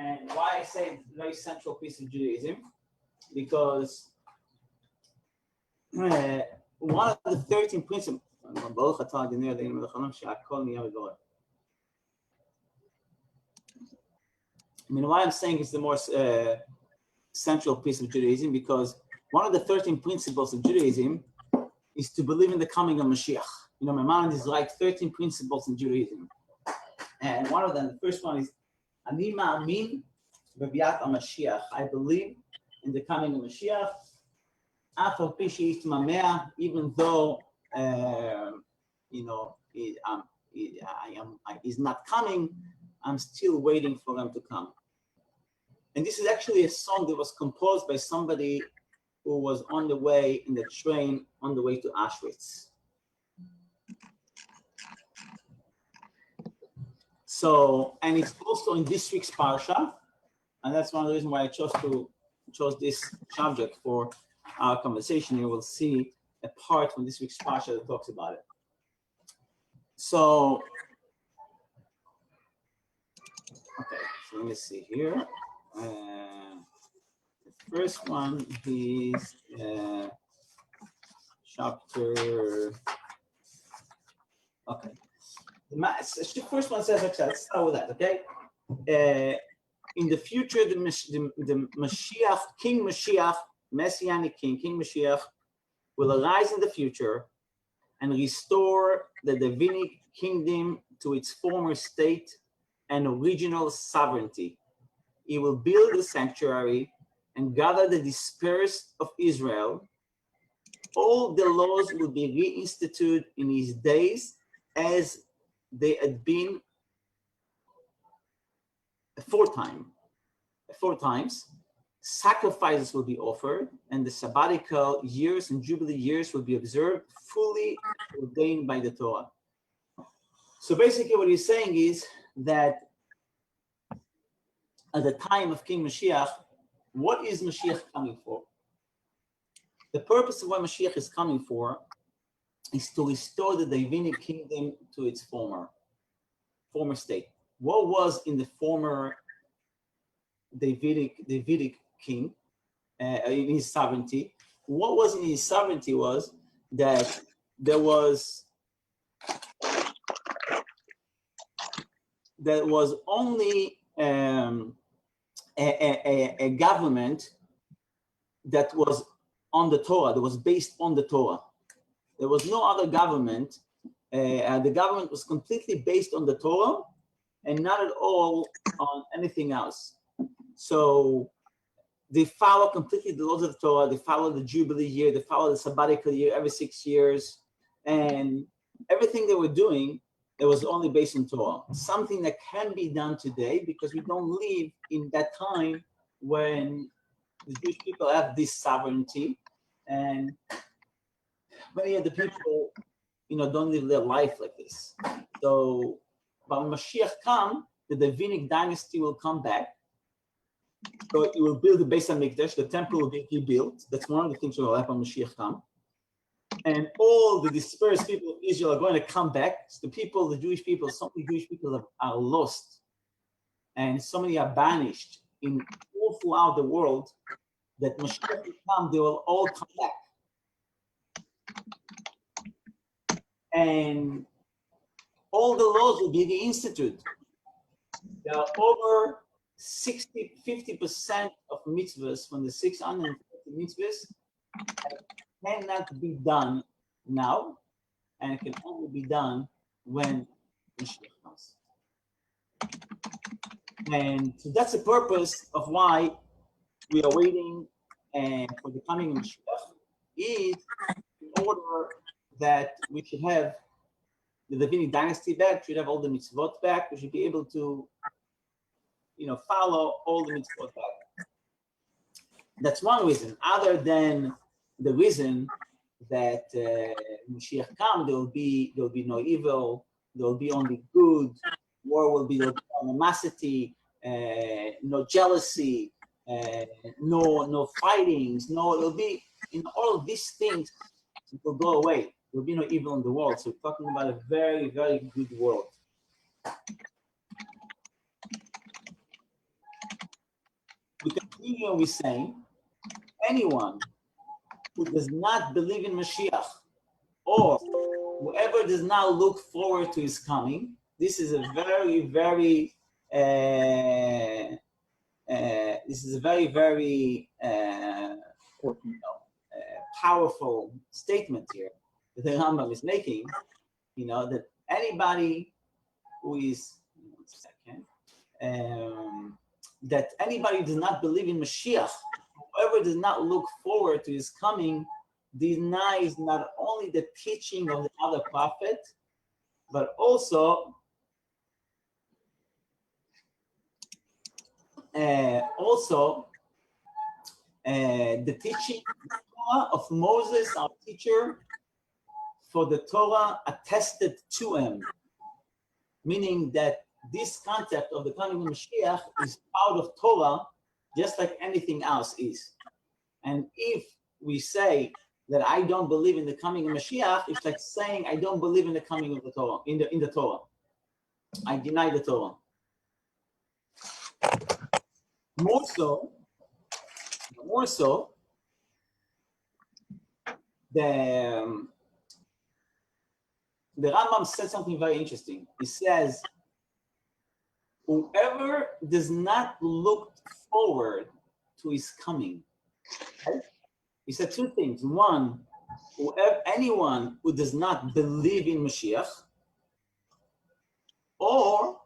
And why I say it's a very central piece of Judaism, because one of the 13 principles, I mean, why I'm saying it's the more central piece of Judaism, because one of the 13 principles of Judaism is to believe in the coming of Mashiach. You know, my mind is like 13 principles in Judaism. And one of them, the first one is, Ani ma'amin b'biat HaMashiach. I believe in the coming of Mashiach. Af al pi she'yitmameh, even though, you know, he's not coming, I'm still waiting for him to come. And this is actually a song that was composed by somebody who was on the way in the train on the way to Auschwitz. So, and it's also in this week's parsha, and that's one of the reasons why I chose this subject for our conversation. You will see a part from this week's parsha that talks about it. So, okay, so let me see here. The first one is chapter. Okay. The first one says, okay, let's start with that, okay? In the future, the Mashiach, King Mashiach, Messianic King Mashiach, will arise in the future and restore the Davidic kingdom to its former state and original sovereignty. He will build a sanctuary and gather the dispersed of Israel. All the laws will be reinstituted in his days as they had been four times. Sacrifices will be offered, and the sabbatical years and jubilee years will be observed, fully ordained by the Torah. So basically what he's saying is that at the time of King Mashiach, what is Mashiach coming for? The purpose of what Mashiach is coming for is to restore the Davidic kingdom to its former state. What was in the former Davidic king in his sovereignty? What was in his sovereignty was that there was only a government that was on the Torah, that was based on the Torah. There was no other government. The government was completely based on the Torah and not at all on anything else. So they follow completely the laws of the Torah. They follow the Jubilee year. They follow the sabbatical year every 6 years. And everything they were doing, it was only based on Torah. Something that can be done today because we don't live in that time when the Jewish people have this sovereignty, and many of the people, you know, don't live their life like this. So, when Mashiach comes, the Davidic dynasty will come back. So it will build the Beis HaMikdash, the temple will be rebuilt. That's one of the things that will happen when Mashiach comes. And all the dispersed people of Israel are going to come back. So the Jewish people, so many Jewish people are lost, and so many are banished all throughout the world, that Mashiach will come, they will all come back. And all the laws will be reinstituted. There are over 50% of mitzvahs from the 650 mitzvahs cannot be done now, and it can only be done when Mashiach comes. And so that's the purpose of why we are waiting for the coming of Mashiach, is in order that we should have the Davidic dynasty back, should have all the mitzvot back, we should be able to, you know, follow all the mitzvot back. That's one reason. Other than the reason that Mashiach comes, there will be no evil, there will be only good, war will be no animosity, no jealousy, no fightings, it'll be, in all of these things, it will go away. There will be no evil in the world. So we're talking about a very, very good world. here we're saying anyone who does not believe in Mashiach or whoever does not look forward to his coming, this is a very, very powerful statement here that the Rambam is making, that anybody who is, that anybody who does not believe in Mashiach, whoever does not look forward to his coming, denies not only the teaching of the other prophet, but also the teaching of Moses, our teacher, for the Torah attested to him, meaning that this concept of the coming of Mashiach is part of Torah, just like anything else is. And if we say that I don't believe in the coming of Mashiach, it's like saying I don't believe in the coming of the Torah, in the Torah. I deny the Torah. More so, the Rambam said something very interesting. He says, whoever does not look forward to his coming, right? He said two things. One, anyone who does not believe in Mashiach, or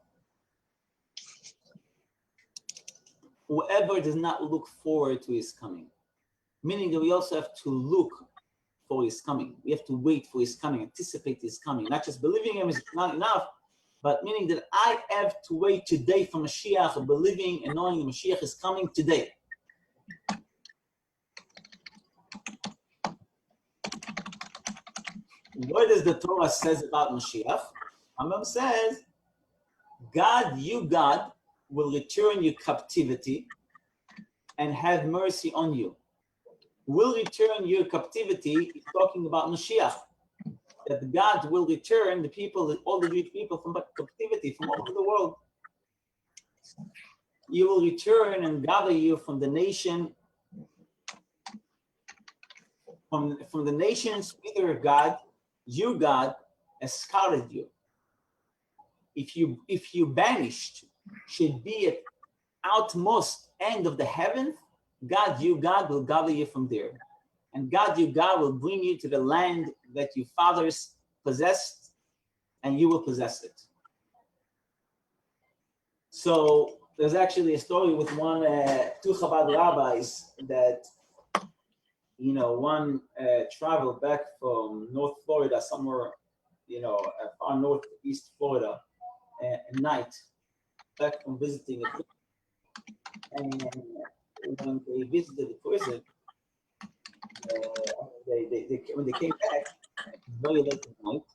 whoever does not look forward to his coming. Meaning that we also have to look for his coming. We have to wait for his coming, anticipate his coming. Not just believing him is not enough, but meaning that I have to wait today for Mashiach, believing and knowing the Mashiach is coming today. What does the Torah says about Mashiach? Rambam says, God, God, will return your captivity and have mercy on you. Will return your captivity, he's talking about Mashiach. That God will return the people, all the Jewish people from captivity from all over the world. You will return and gather you from the nation, from the nations whither God, you God, has scouted you. If you banished, should be at outmost end of the heaven, God, you God, will gather you from there. And God, you God, will bring you to the land that your fathers possessed, and you will possess it. So there's actually a story with two Chabad rabbis that, one traveled back from North Florida, somewhere, far northeast Florida, at night, back from visiting a prison. And when they visited the prison, when they came back, very late at night,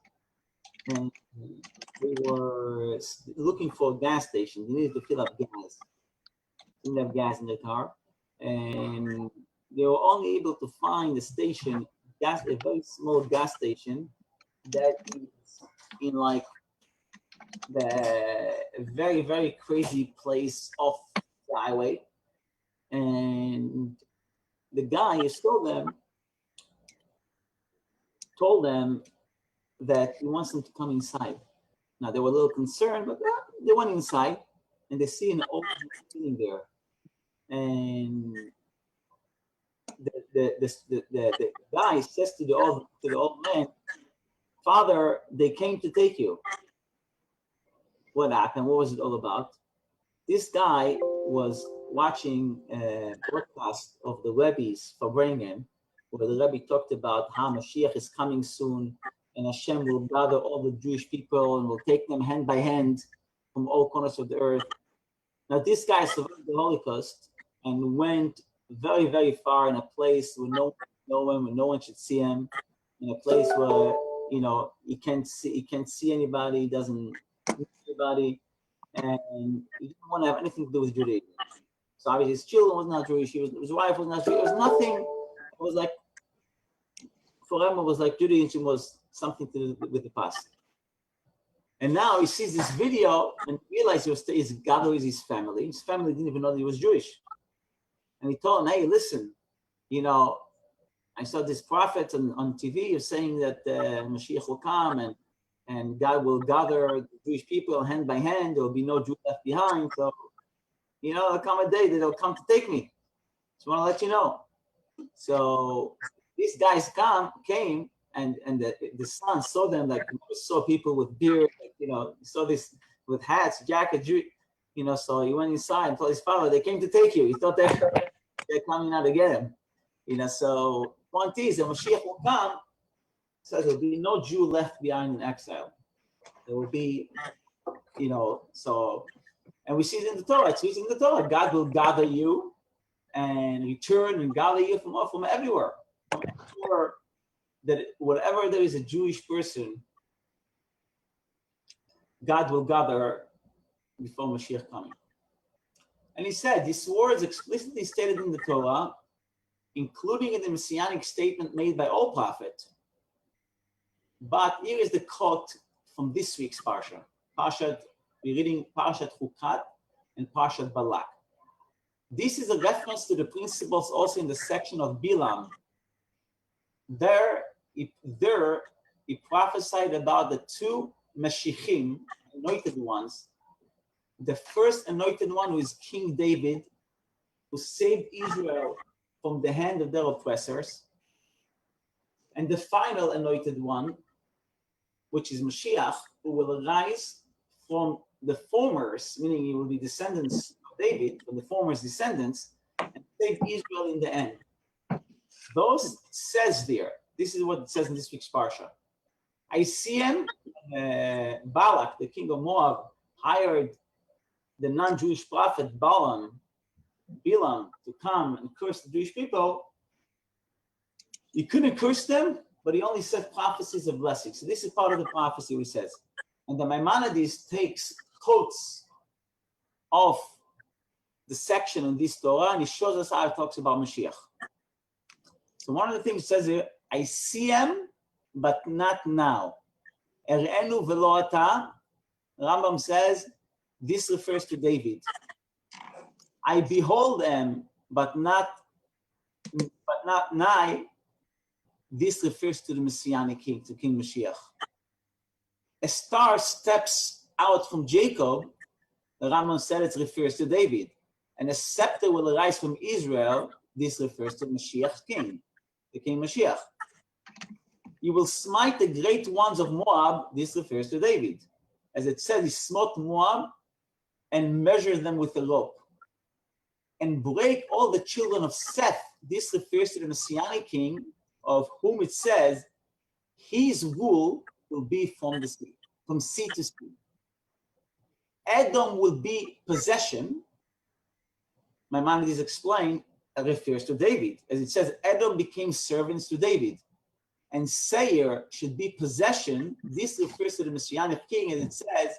and they were looking for a gas station. They needed to fill up gas. They didn't have gas in their car, and they were only able to find a station, a very small gas station that is in like the very, very crazy place off the highway. And the guy who told them that he wants them to come inside. Now they were a little concerned, but they went inside and they see an old man sitting there. And the guy says to the old man, "Father, they came to take you." What happened? What was it all about? This guy was watching a broadcast of the Rebbe's for Farbrengen, where the Rebbe talked about how Mashiach is coming soon, and Hashem will gather all the Jewish people and will take them hand by hand from all corners of the earth. Now, this guy survived the Holocaust and went very, very far in a place where no one should see him, in a place where he can't see anybody, he doesn't see anybody, and he didn't want to have anything to do with Judaism. So obviously his children was not Jewish, his wife was not Jewish, it was nothing. It was like, for him, it was like Judaism was something to do with the past. And now he sees this video and realizes he's gathering his family. His family didn't even know that he was Jewish. And he told him, hey, listen, you know, I saw this prophet on TV saying that Mashiach will come and God will gather the Jewish people hand by hand. There will be no Jew left behind. So, you know, there'll come a day that they'll come to take me. Just want to let you know. So these guys came, and the son saw them, like, saw people with beard, like, you know, saw this with hats, jackets, you know. So he went inside and told his father, they came to take you. He thought they're coming out to get him. You know, so point is, the Mashiach will come, says there will be no Jew left behind in exile. There will be, you know, so, and we see it in the Torah. It's using the Torah. God will gather you and return and gather you from everywhere. From everywhere, that whatever there is a Jewish person, God will gather before Mashiach coming. And he said, these words explicitly stated in the Torah, including in the messianic statement made by all prophets. But here is the quote from this week's Parsha. We're reading Parshat Chukat and Parshat Balak. This is a reference to the principles also in the section of Bilam. There he prophesied about the two Mashiachim, anointed ones. The first anointed one was King David, who saved Israel from the hand of their oppressors. And the final anointed one, which is Mashiach, who will arise from the former's, meaning he will be descendants of David, from the former's descendants, and save Israel in the end. Those says there, this is what it says in this week's Parsha. I see him, Balak, the king of Moab, hired the non-Jewish prophet Balaam to come and curse the Jewish people. He couldn't curse them, but he only said prophecies of blessing. So this is part of the prophecy he says. And the Maimonides takes quotes of the section in this Torah, and he shows us how it talks about Mashiach. So one of the things it says here, I see him, but not now. Er'enu velo ata. Rambam says, this refers to David. I behold him, but not nigh. This refers to the Messianic king, to King Mashiach. A star steps out from Jacob. The Rambam said it refers to David. And a scepter will arise from Israel. This refers to Mashiach's king, the King Mashiach. You will smite the great ones of Moab. This refers to David. As it says, he smote Moab and measured them with a rope. And break all the children of Seth. This refers to the Messianic king, of whom it says, his rule will be from the sea, from sea to sea. Edom will be possession. Maimonides explained, refers to David. As it says, Edom became servants to David. And Seir should be possession. This refers to the Messianic king, and it says,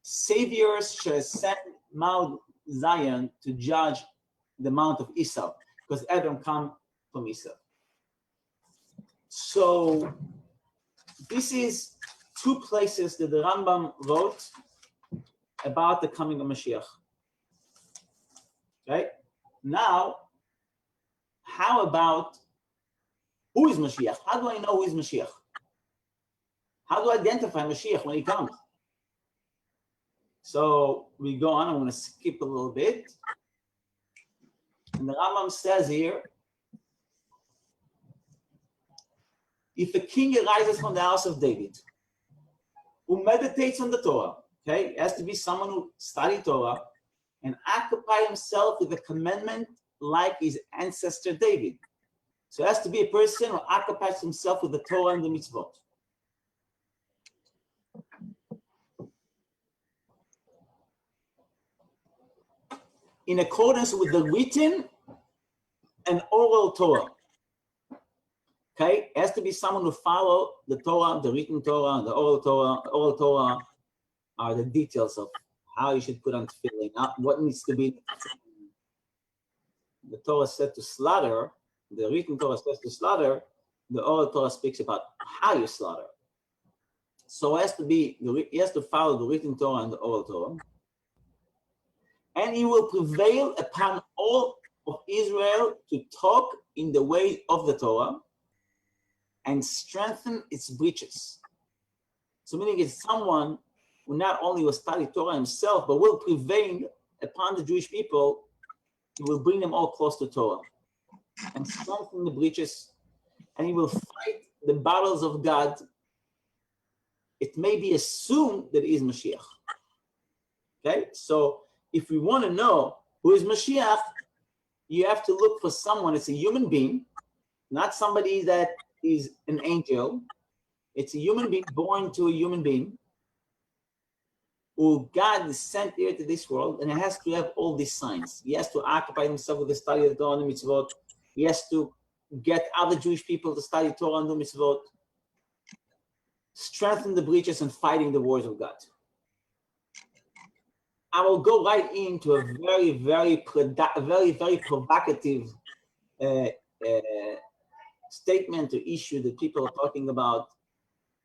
saviors shall ascend Mount Zion to judge the Mount of Esau, because Edom come from Esau. So this is two places that the Rambam wrote about the coming of Mashiach. Okay? Now, how about who is Mashiach? How do I know who is Mashiach? How do I identify Mashiach when he comes? So we go on. I want to skip a little bit. And the Rambam says here, if a king arises from the house of David, who meditates on the Torah, okay, it has to be someone who studied Torah and occupy himself with the commandment like his ancestor David. So it has to be a person who occupies himself with the Torah and the mitzvot. In accordance with the written and oral Torah. Okay, it has to be someone who follow the Torah, the written Torah, the oral Torah. The oral Torah are the details of how you should put on tefillin, what needs to be. The Torah said to slaughter, the written Torah says to slaughter, the oral Torah speaks about how you slaughter. So it has to be, he has to follow the written Torah and the oral Torah. And he will prevail upon all of Israel to talk in the way of the Torah and strengthen its breaches. So meaning it's someone who not only will study Torah himself, but will prevail upon the Jewish people. He will bring them all close to Torah and strengthen the breaches, and he will fight the battles of God. It may be assumed that he is Mashiach. Okay, so if we want to know who is Mashiach, you have to look for someone. It's a human being, not somebody that is an angel. It's a human being born to a human being who God is sent here to this world, and it has to have all these signs. He has to occupy himself with the study of the Torah and the mitzvot. He has to get other Jewish people to study Torah and the mitzvot, strengthen the breaches and fighting the wars of God. I will go right into a very provocative statement or issue that people are talking about,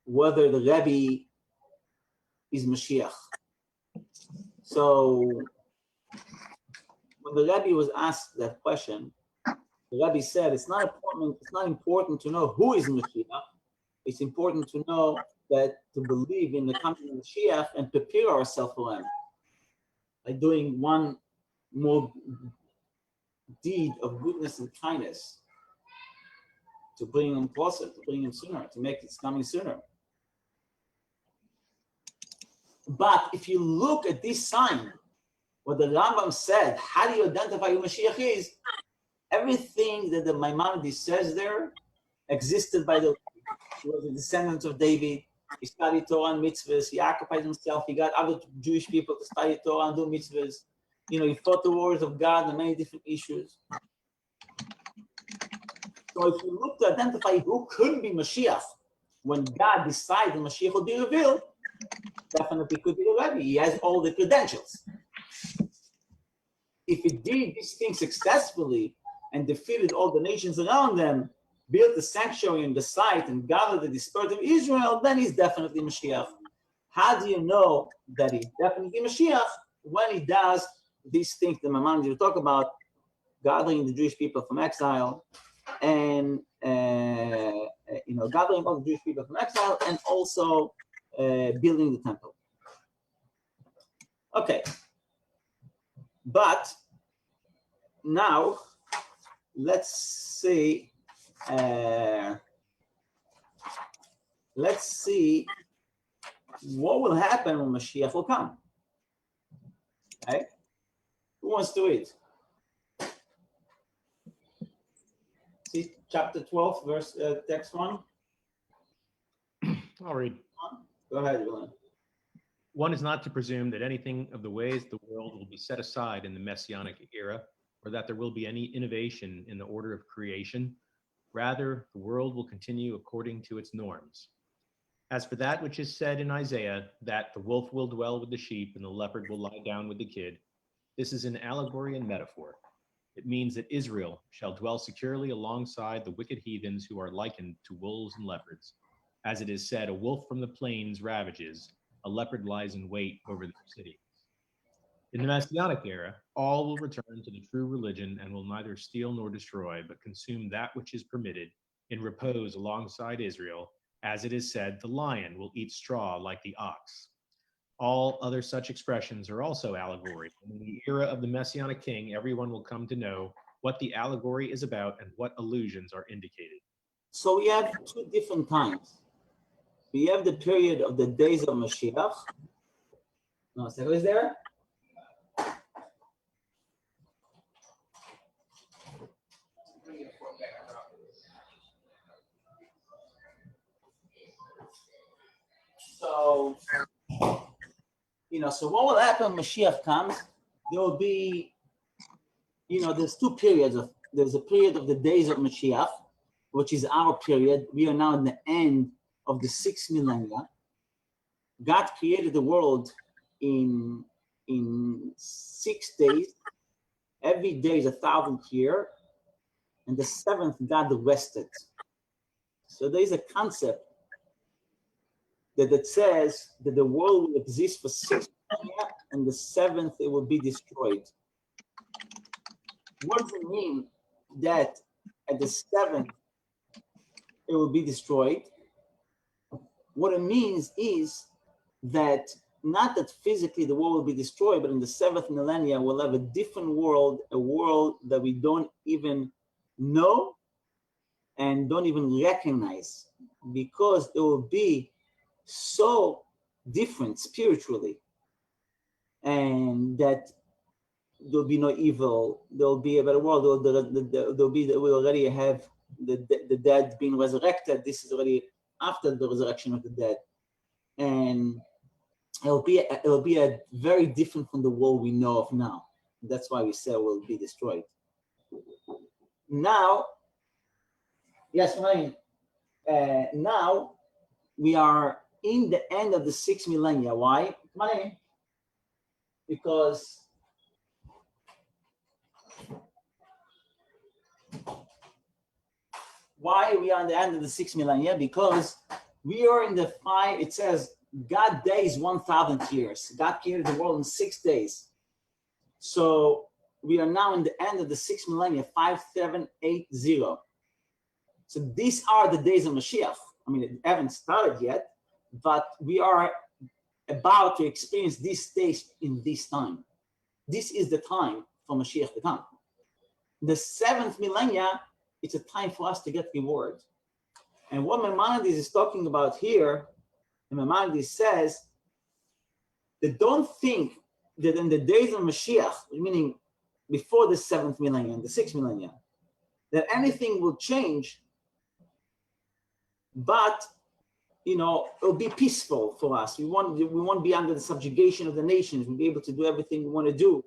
whether the Rebbe is Mashiach. So when the Rebbe was asked that question, the Rebbe said it's not important to know who is Mashiach. It's important to know that to believe in the coming of Mashiach and prepare ourselves for him by doing one more deed of goodness and kindness to bring him closer, to bring him sooner, to make it coming sooner. But if you look at this sign, what the Rambam said, how do you identify who Mashiach is? Everything that the Maimonides says there existed by the, he was a descendant of David. He studied Torah and mitzvahs. He occupied himself. He got other Jewish people to study Torah and do mitzvahs. You know, he fought the wars of God and many different issues. So if you look to identify who could be Mashiach, when God decides the Mashiach will be revealed, definitely could be the Rebbe. He has all the credentials. If he did these things successfully and defeated all the nations around them, built the sanctuary in the site and gathered the dispersed of Israel, then he's definitely Mashiach. How do you know that he's definitely Mashiach? When he does these things that Maimonides will talk about, gathering the Jewish people from exile, and gathering all the Jewish people from exile, and also building the temple. Okay, but now let's see what will happen when Mashiach will come. Okay, who wants to read? See chapter 12, verse text 1. I'll read. Go ahead, William. One is not to presume that anything of the ways of the world will be set aside in the Messianic era, or that there will be any innovation in the order of creation. Rather, the world will continue according to its norms. As for that which is said in Isaiah, that the wolf will dwell with the sheep and the leopard will lie down with the kid, this is an allegory and metaphor. It means that Israel shall dwell securely alongside the wicked heathens who are likened to wolves and leopards. As it is said, a wolf from the plains ravages, a leopard lies in wait over their cities. In the Messianic era, all will return to the true religion and will neither steal nor destroy, but consume that which is permitted in repose alongside Israel. As it is said, the lion will eat straw like the ox. All other such expressions are also allegory. In the era of the Messianic king, everyone will come to know what the allegory is about and what allusions are indicated. So we have two different times. We have the period of the days of Mashiach. No, so who is there? So, so what will happen when Mashiach comes? There will be, there's two periods. There's a period of the days of Mashiach, which is our period. We are now in the end of the 6th millennia. God created the world in 6 days. Every day is 1,000 years, and the 7th God rested. So there is a concept that it says that the world will exist for 6 millennia, and the 7th it will be destroyed. what does it mean that at the seventh it will be destroyed? What it means is that not that physically the world will be destroyed, but in the seventh millennia we'll have a different world, a world that we don't even know and don't even recognize, because it will be so different spiritually, and that there'll be no evil. There'll be a better world. We already have the dead being resurrected. This is already after the resurrection of the dead, and it'll be a very different from the world we know of now. That's why we say it will be destroyed. Now, yes, Ryan. Now we are in the end of the 6th millennia. Why? Ryan? Because why we are in the end of the 6th millennia? Because we are in the five. It says God days 1,000 years. God created the world in 6 days. So we are now in the end of the 6th millennia, 5780. So these are the days of Mashiach. I mean, it haven't started yet, but we are about to experience these days in this time. This is the time for Mashiach to come. The 7th millennia, it's a time for us to get reward. And what Maimonides is talking about here, and Maimonides says that don't think that in the days of Mashiach, meaning before the 7th millennia, the 6th millennia, that anything will change, but it'll be peaceful for us. We won't be under the subjugation of the nations. We'll be able to do everything we want to do.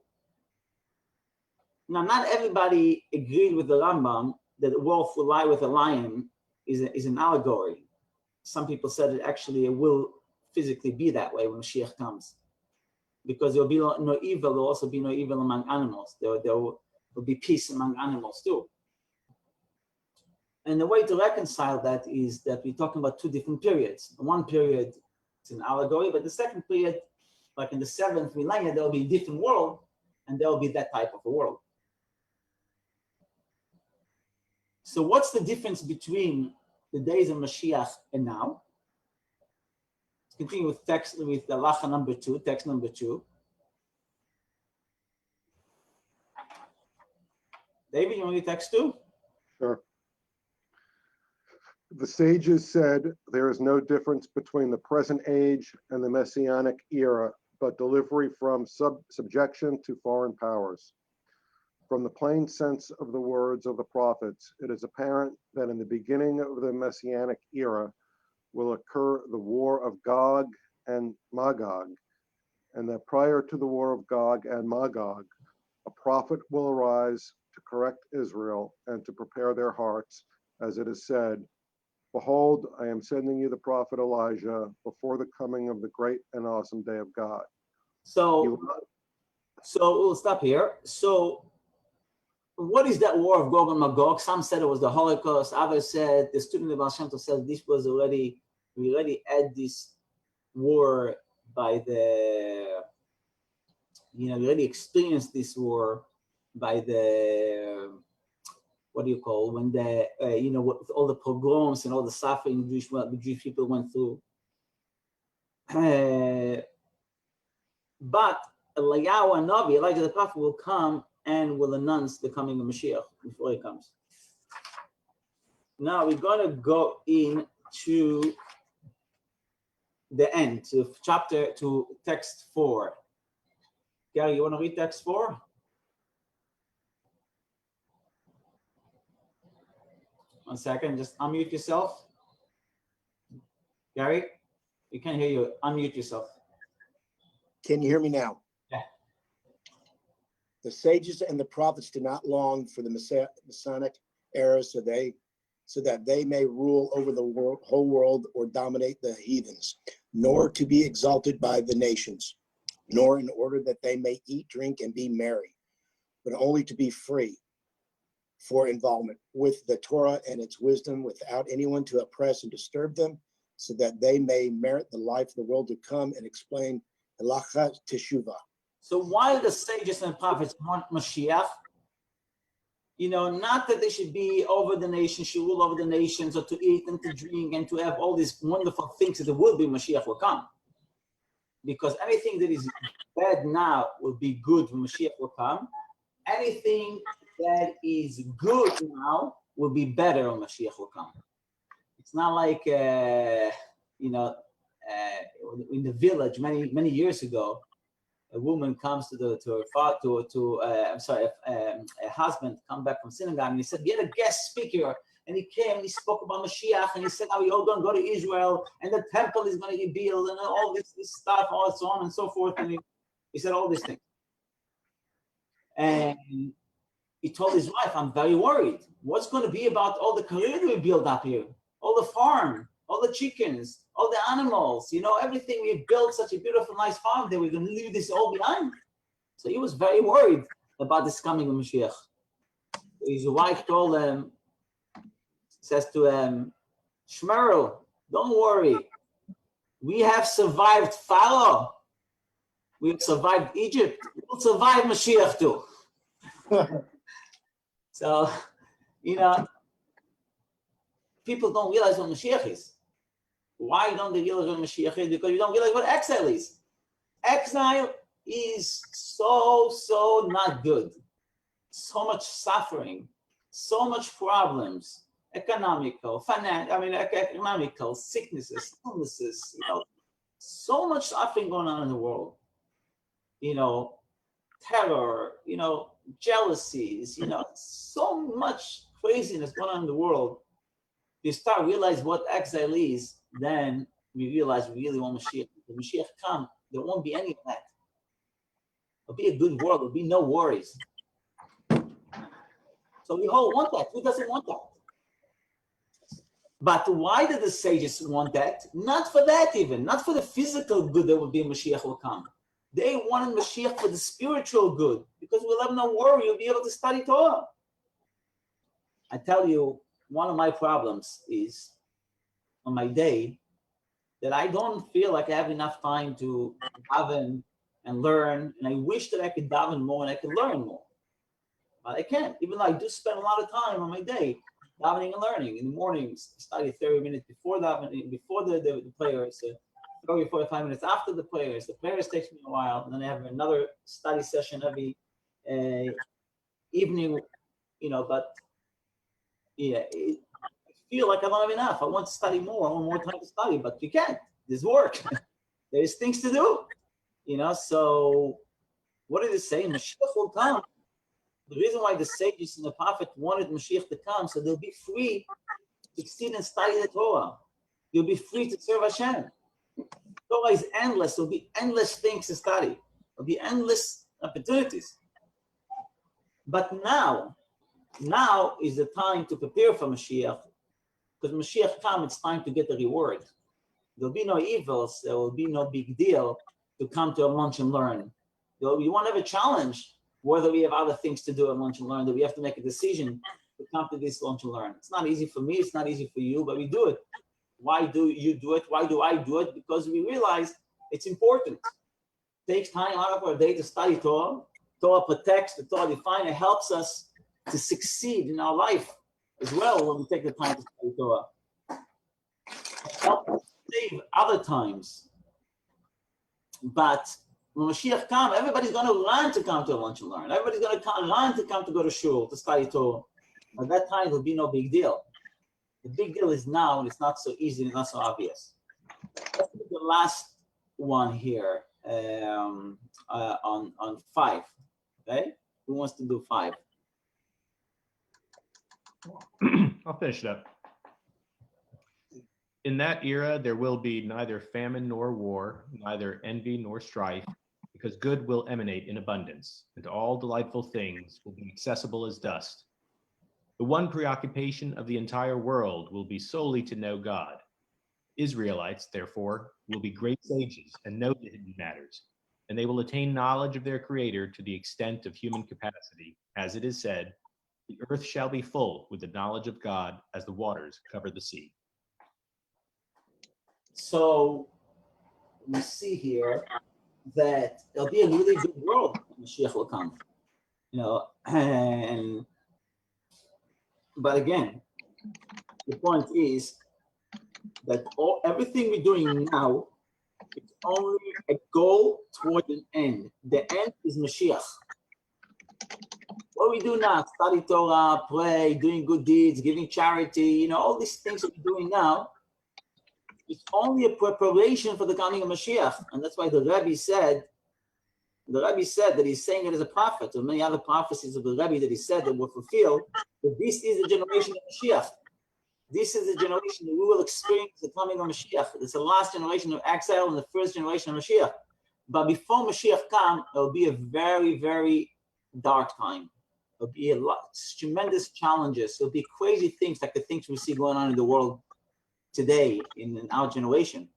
Now, not everybody agreed with the Rambam that the wolf will lie with a lion is an allegory. Some people said it will physically be that way when Mashiach comes, because there will be no evil. There will also be no evil among animals. There will be peace among animals too. And the way to reconcile that is that we're talking about 2 different periods. One period is an allegory, but the second period, like in the 7th millennia, there will be a different world, and there will be that type of a world. So what's the difference between the days of Mashiach and now? Let's continue with text, with halacha number 2, text number 2. David, you want to read text 2? Sure. The sages said there is no difference between the present age and the messianic era, but delivery from subjection to foreign powers. From the plain sense of the words of the prophets, it is apparent that in the beginning of the messianic era will occur the war of Gog and Magog, and that prior to the war of Gog and Magog, a prophet will arise to correct Israel and to prepare their hearts, as it is said, "Behold, I am sending you the prophet Elijah before the coming of the great and awesome day of God." So we'll stop here. So what is that war of Gog and Magog? Some said it was the Holocaust. Others said, the student of Baal Shem Tov said we already had this war by we already experienced this war by the, when with all the pogroms and all the suffering the Jewish people went through. But Elijah the prophet will come and will announce the coming of Mashiach before he comes. Now we're going to go into the end, to text 4. Gary, you want to read text 4? One second, just unmute yourself. Gary, we can't hear you. Unmute yourself. Can you hear me now? Yeah. The sages and the prophets did not long for the Messianic era so that they may rule over the whole world or dominate the heathens, nor to be exalted by the nations, nor in order that they may eat, drink, and be merry, but only to be free for involvement with the Torah and its wisdom, without anyone to oppress and disturb them, so that they may merit the life of the world to come and explain halacha teshuvah. So while the sages and prophets want Mashiach, not that they should be over the nations, should rule over the nations, or to eat and to drink and to have all these wonderful things that there will be, Mashiach will come. Because anything that is bad now will be good when Mashiach will come. Anything that is good now will be better when Mashiach will come. It's not like, in the village many years ago, a woman comes to her father, a husband come back from synagogue, and he said, "Get a guest speaker." And he came and he spoke about Mashiach, and he said, "Now we're all going to go to Israel, and the temple is going to be built, and all this stuff, all so on and so forth." And he said all these things. And he told his wife, "I'm very worried. What's going to be about all the career that we built up here? All the farm, all the chickens, all the animals, everything we built, such a beautiful, nice farm that we're going to leave this all behind." So he was very worried about this coming of Mashiach. His wife told him, says to him, "Shmerel, don't worry. We have survived Pharaoh. We have survived Egypt. We'll survive Mashiach too." So, people don't realize what Mashiach is. Why don't they realize what Mashiach is? Because you don't realize what exile is. Exile is so not good. So much suffering, so much problems, economical, sicknesses, illnesses, so much suffering going on in the world. Terror, jealousies, so much craziness going on in the world. You start realize what exile is, then we realize we really want Mashiach. When Mashiach come, there won't be any of that. It'll be a good world. There'll be no worries. So we all want that. Who doesn't want that? But why did the sages want that? Not for that even. Not for the physical good that will be Mashiach will come. They wanted Mashiach for the spiritual good. Because we'll have no worry. You'll be able to study Torah. I tell you, one of my problems is on my day that I don't feel like I have enough time to daven and learn. And I wish that I could daven more and I could learn more. But I can't, even though I do spend a lot of time on my day davening and learning. In the mornings, I study 30 minutes before davening, before the prayers, 30, 45 minutes after the prayers. The prayers takes me a while. And then I have another study session every evening, but yeah, I feel like I don't have enough. I want to study more. I want more time to study, but you can't. There's work. There's things to do. So what did it say? Mashiach will come. The reason why the sages and the prophet wanted Mashiach to come, so they'll be free to succeed and study the Torah. You'll be free to serve Hashem. Torah is endless. There'll be endless things to study. There'll be endless opportunities. But now is the time to prepare for Mashiach. Because Mashiach comes, it's time to get the reward. There'll be no evils. There will be no big deal to come to a lunch and learn. You won't have a challenge whether we have other things to do at lunch and learn, that we have to make a decision to come to this lunch and learn. It's not easy for me. It's not easy for you, but we do it. Why do you do it? Why do I do it? Because we realize it's important. It takes time out of our day to study Torah. Torah protects, the Torah defines, it helps us to succeed in our life as well when we take the time to study Torah. It helps us save other times. But when Mashiach comes, everybody's going to learn to come to a lunch and learn. Everybody's going to learn to come to go to shul, to study Torah. At that time, there'll be no big deal. The big deal is now, and it's not so easy, and not so obvious. Let's do the last one here on 5. Okay? Who wants to do 5? I'll finish it up. In that era, there will be neither famine nor war, neither envy nor strife, because good will emanate in abundance, and all delightful things will be accessible as dust. The one preoccupation of the entire world will be solely to know God. Israelites, therefore, will be great sages and know the hidden matters, and they will attain knowledge of their Creator to the extent of human capacity. As it is said, the earth shall be full with the knowledge of God as the waters cover the sea. So we see here that there'll be a really good world when Mashiach will come. And But again, the point is that everything we're doing now is only a goal toward an end. The end is Mashiach. What we do now, study Torah, pray, doing good deeds, giving charity, all these things that we're doing now, it's only a preparation for the coming of Mashiach. And that's why the Rebbe said that he's saying it as a prophet, or many other prophecies of the Rebbe that he said that were fulfilled, that this is the generation of Mashiach. This is the generation that we will experience the coming of Mashiach. It's the last generation of exile and the first generation of Mashiach. But before Mashiach comes, it will be a very, very dark time. There'll be a lot, tremendous challenges. There'll be crazy things like the things we see going on in the world today in our generation.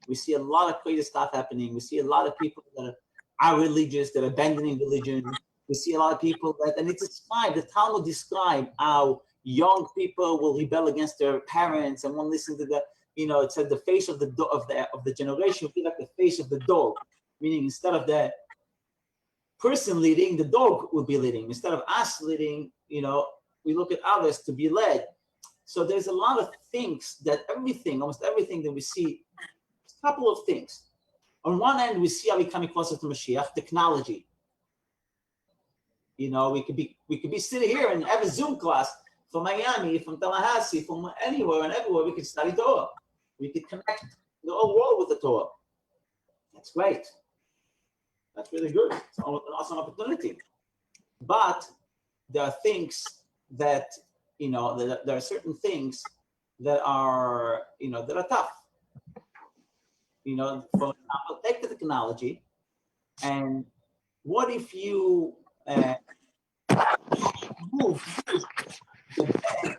We see a lot of crazy stuff happening. We see a lot of people that are religious, that are abandoning religion. We see a lot of people that, and it's described, the Talmud described how young people will rebel against their parents and won't listen to the, it said the face of the generation will be like the face of the dog, meaning instead of the person leading, the dog will be leading. Instead of us leading, we look at others to be led. So there's a lot of things almost everything that we see, a couple of things. On one end, we see how we're coming closer to Mashiach, technology. We could be sitting here and have a Zoom class from Miami, from Tallahassee, from anywhere and everywhere. We could study Torah. We could connect the whole world with the Torah. That's great. That's really good. It's an awesome opportunity. But there are things that, there are certain things that are, that are tough. For example, take the technology, and what if you move the bad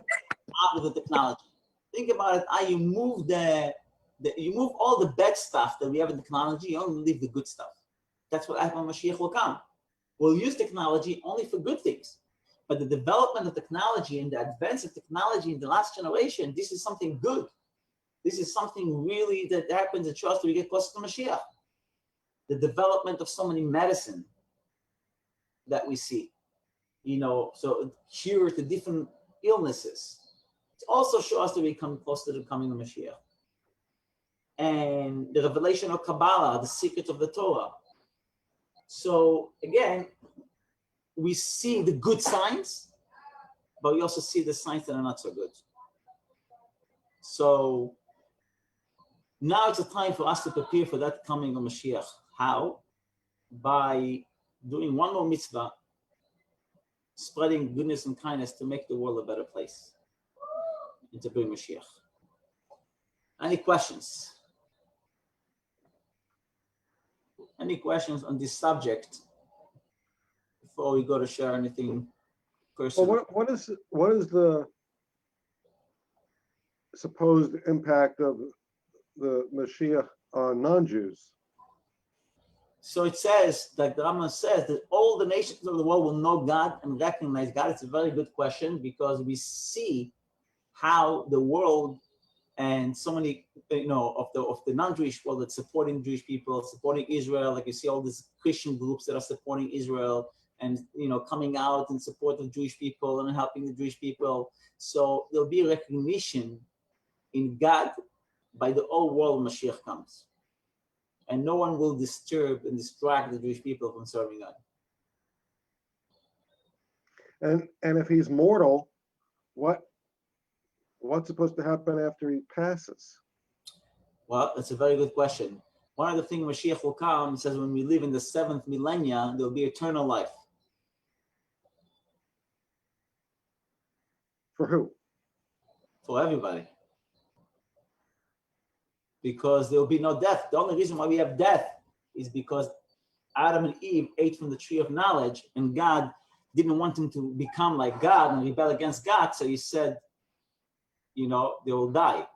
out of the technology? Think about it, how you move you move all the bad stuff that we have in technology, you only leave the good stuff. That's what happens when Mashiach will come. We'll use technology only for good things. But the development of technology and the advance of technology in the last generation, this is something good. This is something really that happens and shows that we get closer to Mashiach. The development of so many medicine that we see, so cure to different illnesses. It also shows that we come closer to the coming of Mashiach. And the revelation of Kabbalah, the secret of the Torah. So again, we see the good signs, but we also see the signs that are not so good. So now it's a time for us to prepare for that coming of Mashiach. How? By doing one more mitzvah, spreading goodness and kindness to make the world a better place and to bring Mashiach. Any questions? Any questions on this subject before we go to share anything personal? Well, what is the supposed impact of the Mashiach on non-Jews? So it says, like the Rambam says, that all the nations of the world will know God and recognize God. It's a very good question because we see how the world and so many, of the non-Jewish world that's supporting Jewish people, supporting Israel. Like you see all these Christian groups that are supporting Israel and, coming out in support of Jewish people and helping the Jewish people. So there'll be a recognition in God by the whole world when Mashiach comes. And no one will disturb and distract the Jewish people from serving God. And if he's mortal, what's supposed to happen after he passes? Well, that's a very good question. One of the things Mashiach will come, it says when we live in the 7th millennia, there'll be eternal life. For who? For everybody. Because there will be no death. The only reason why we have death is because Adam and Eve ate from the tree of knowledge, and God didn't want them to become like God and rebel against God. So he said, they will die.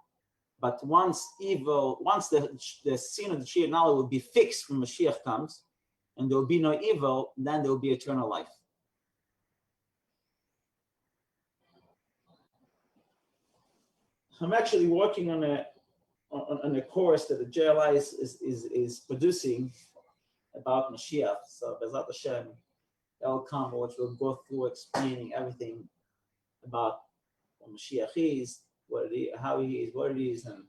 But once the sin of the tree of knowledge will be fixed when Mashiach comes, and there will be no evil, then there will be eternal life. I'm actually working on a course that the JLI is producing about Mashiach. So Bezat Hashem, that will come, which will go through explaining everything about Mashiach is, how he is, what it is, and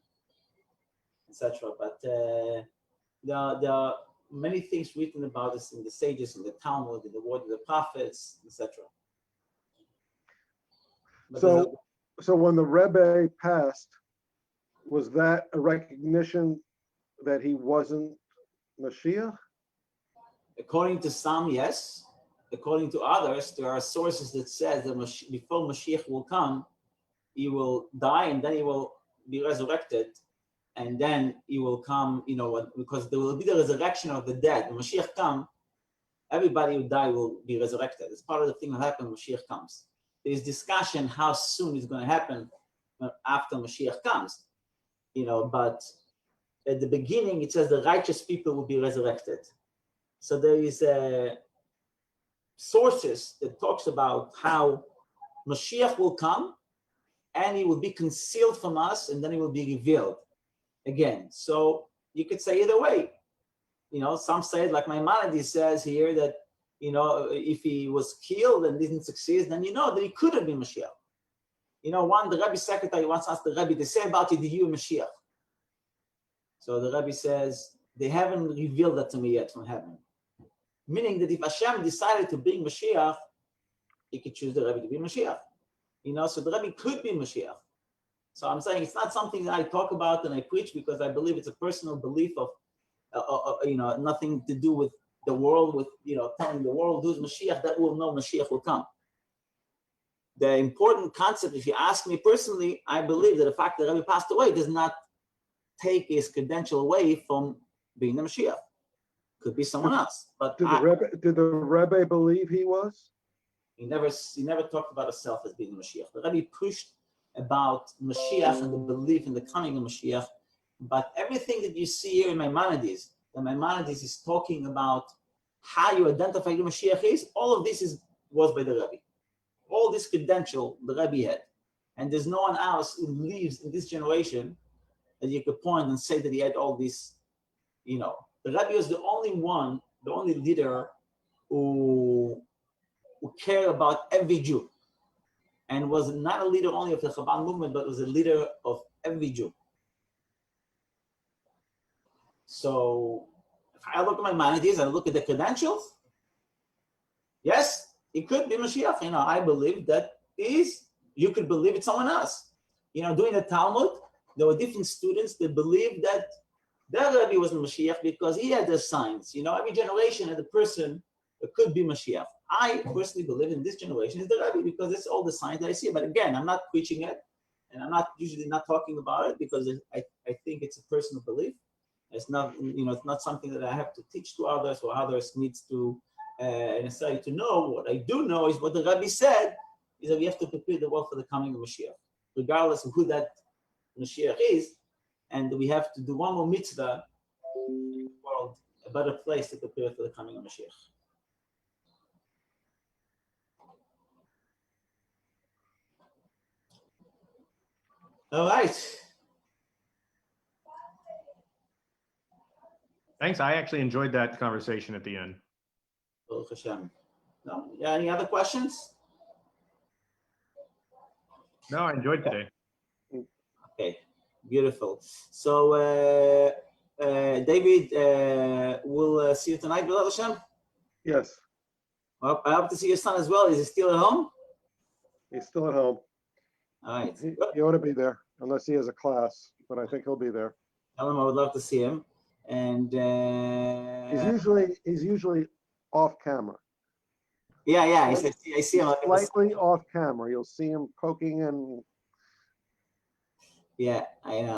etc. But there are many things written about this in the sages, in the Talmud, in the word of the prophets, etc. So when the Rebbe passed, was that a recognition that he wasn't Mashiach? According to some, yes. According to others, there are sources that says that before Mashiach will come, he will die and then he will be resurrected, and then he will come, because there will be the resurrection of the dead. When Mashiach comes, everybody who died will be resurrected. It's part of the thing that happens when Mashiach comes. There's discussion how soon it's going to happen after Mashiach comes, but at the beginning it says the righteous people will be resurrected. So there is sources that talks about how Mashiach will come and he will be concealed from us and then he will be revealed again. So you could say either way. Some say it like Maimonides says here that, if he was killed and didn't succeed, then that he could have been Mashiach. The Rebbe's secretary once asked the Rebbe, they say about you, you Mashiach. So the Rebbe says, they haven't revealed that to me yet from heaven. Meaning that if Hashem decided to bring Mashiach, he could choose the Rebbe to be Mashiach. So the Rebbe could be Mashiach. So I'm saying it's not something that I talk about and I preach because I believe it's a personal belief of, nothing to do with the world, with, telling the world who's Mashiach, that will know Mashiach will come. The important concept, if you ask me personally, I believe that the fact that Rebbe passed away does not take his credential away from being the Mashiach. Could be someone else. But did the Rebbe believe he was? He never talked about himself as being the Mashiach. The Rebbe pushed about Mashiach and the belief in the coming of Mashiach. But everything that you see here in Maimonides, the Maimonides is talking about how you identify who Mashiach is. All of this was by the Rebbe. All this credential the Rebbe had. And there's no one else who lives in this generation that you could point and say that he had all this, The Rebbe was the only leader who cared about every Jew. And was not a leader only of the Chabad movement, but was a leader of every Jew. So if I look at Maimonides, I look at the credentials, yes, it could be Mashiach. I believe that you could believe it's someone else. Doing the Talmud, there were different students that believed that their Rebbe was Mashiach because he had the signs. Every generation had a person that could be Mashiach. I personally believe in this generation is the Rebbe because it's all the signs that I see. But again, I'm not preaching it, and I'm not usually not talking about it because I think it's a personal belief. It's not, it's not something that I have to teach to others or others needs to necessarily to know. What I do know is what the Rebbe said is that we have to prepare the world for the coming of Mashiach, regardless of who that Mashiach is, and we have to do one more mitzvah to make the world a better place to prepare for the coming of Mashiach. All right. Thanks. I actually enjoyed that conversation at the end. Baruch Hashem. No, any other questions? No, I enjoyed today. Okay, beautiful. So, David, we'll see you tonight, Baruch Hashem. Yes. Well, I hope to see your son as well. Is he still at home? He's still at home. All right. He ought to be there, unless he has a class, but I think he'll be there. Tell him I would love to see him. And he's usually off camera. Yeah. I see him. Slightly off camera. You'll see him poking and. Yeah, I know.